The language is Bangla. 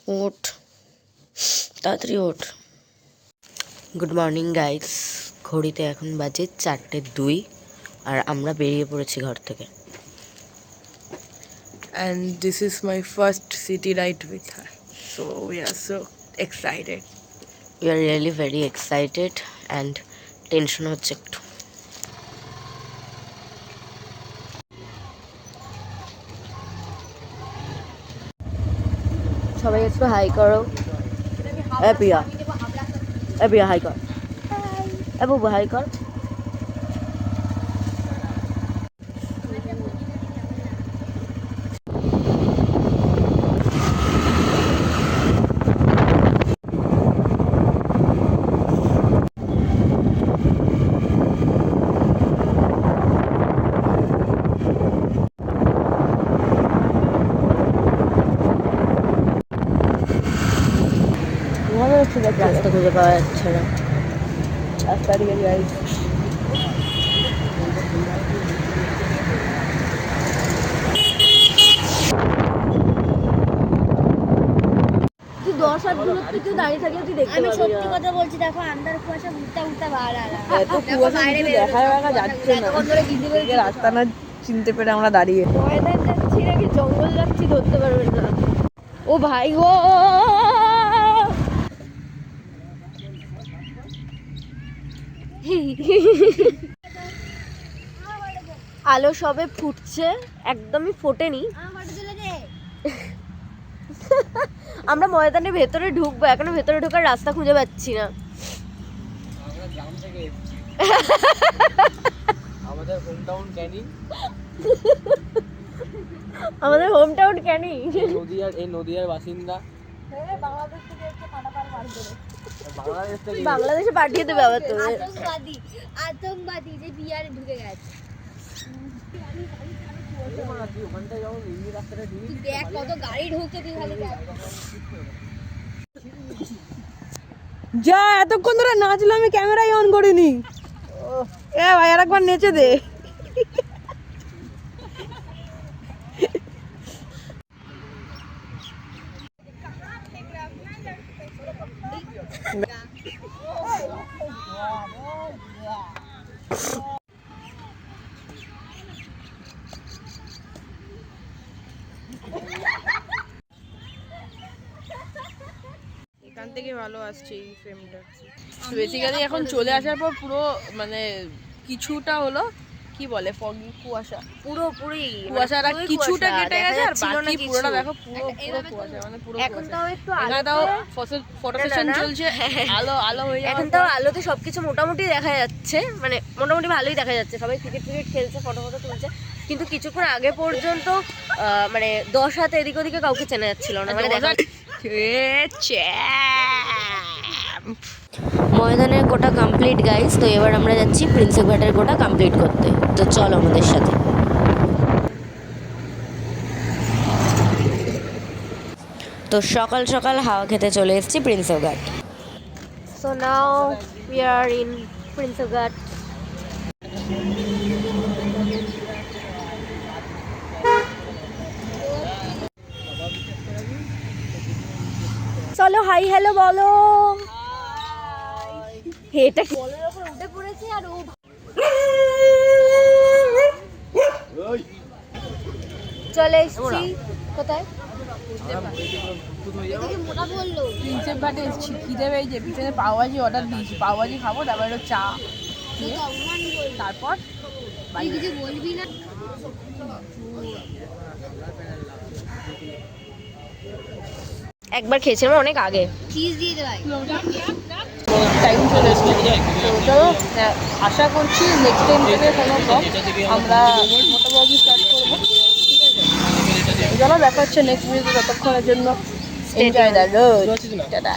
ওঠ, তাড়াতাড়ি ওঠ। গুড মর্নিং গাইস, ঘড়িতে এখন বাজে 4:02 আর আমরা বেরিয়ে পড়েছি ঘর থেকে। And this is my first city ride with her, so we are so excited. We are really very excited and tension হচ্ছে একটু। সবাই একটু হাই করো। এ প্রিয়া হাই কর। এ বাবু হাই কর। রাস্তা খুঁজে পাওয়া যাচ্ছে না। রাস্তা দিয়ে যাই। তুই 10 দূরত্বে কেউ দাঁড়িয়ে থাকলে তুই দেখতে পাবি। আমি সত্যি কথা বলছি, দেখো আন্দার কুয়াশা উল্টা উল্টা বার আর এত কুয়াশা কিছু দেখা যাচ্ছে না। রাস্তা না চিনতে পেরে আমরা দাঁড়িয়ে। ময়দান যাচ্ছি নাকি জঙ্গল যাচ্ছি ধরতে পারবেন না। ও ভাই গো, আলো সবে ফুটছে, একদমই ফোটেনি। আমরা ময়দানের ভেতরে ঢুকবো, এখনো ভেতরে ঢোকার রাস্তা খুঁজে পাচ্ছি না। আমাদের হোম টাউন ক্যানিং, আমাদের হোম টাউন ক্যানিং। নদিয়ার বাসিন্দা। বাংলাদেশে পাঠিয়ে দেবে আবার তো। আতঙ্কবাদী যে বিহারে ঢুকে গেছে। দেখ কত গাড়ি ঢুকছে, তুই খালি যা এতক্ষণ ধরে নাচলো, আমি ক্যামেরাই অন করিনি। এ ভাই আরেকবার নেচে দে। এখান থেকে ভালো আসছে এই ফ্রেমটা। বেসিক্যালি এখন চলে আসার পর পুরো মানে কিছুটা হলো কি বলে ফগি কুয়াশা, পুরোপুরি কুয়াশাটা কিছুটা কেটে গেছে আর বাকি পুরোটা দেখো পুরো কুয়াশা, মানে পুরো এখন তাও একটু এখানে তাও ফটো সেশন চলছে, আলো আলো হয়ে যাচ্ছে। এখন তাও আলোতে সবকিছু মোটামুটি দেখা যাচ্ছে, মানে মোটামুটি ভালোই দেখা যাচ্ছে। সবাই ক্রিকেট খেলছে, ফটো তুলছে, কিন্তু কিছুক্ষণ আগে পর্যন্ত মানে 10 হাত এদিক ওদিকে কাউকে চেনা যাচ্ছিল না। মানে দেখা ময়দানের গোটা কমপ্লিট গাইস। তো এবার আমরা যাচ্ছি প্রিন্সেপ ঘাটের গোটা কমপ্লিট করতে। তো চলো আমাদের সাথে। তো সকাল সকাল হাওয়া খেতে চলে এসেছি প্রিন্সেপ ঘাট। So now we are in Prinsep ঘাট। চলো হাই হ্যালো বলো। এটা বলের উপর উঠে পড়েছে আর ও চলে এসেছি কোথায়? মোটা বললো প্রিন্সেপ ঘাটে এসেছি, খিদে পেয়েছে, পিছনে পাওভাজি অর্ডার দিয়েছি, পাওভাজি খাবো, তারপর একটু চা, তারপর তুই কিছু বলবি না। একবার খেয়েছিলাম অনেক আগে। চিজ দিয়ে দে ভাই। টাইম চলে এসেছে। তো চলো আশা করছি নেক্সট টাইম থেকে কোনো ব্লগ আমরা মোটামুটি স্টার্ট করবো, ঠিক আছে? চলো দেখা হচ্ছে নেক্সট ভিডিওতে, ততক্ষণের জন্য এনজয় দ্য রোড, টাটা।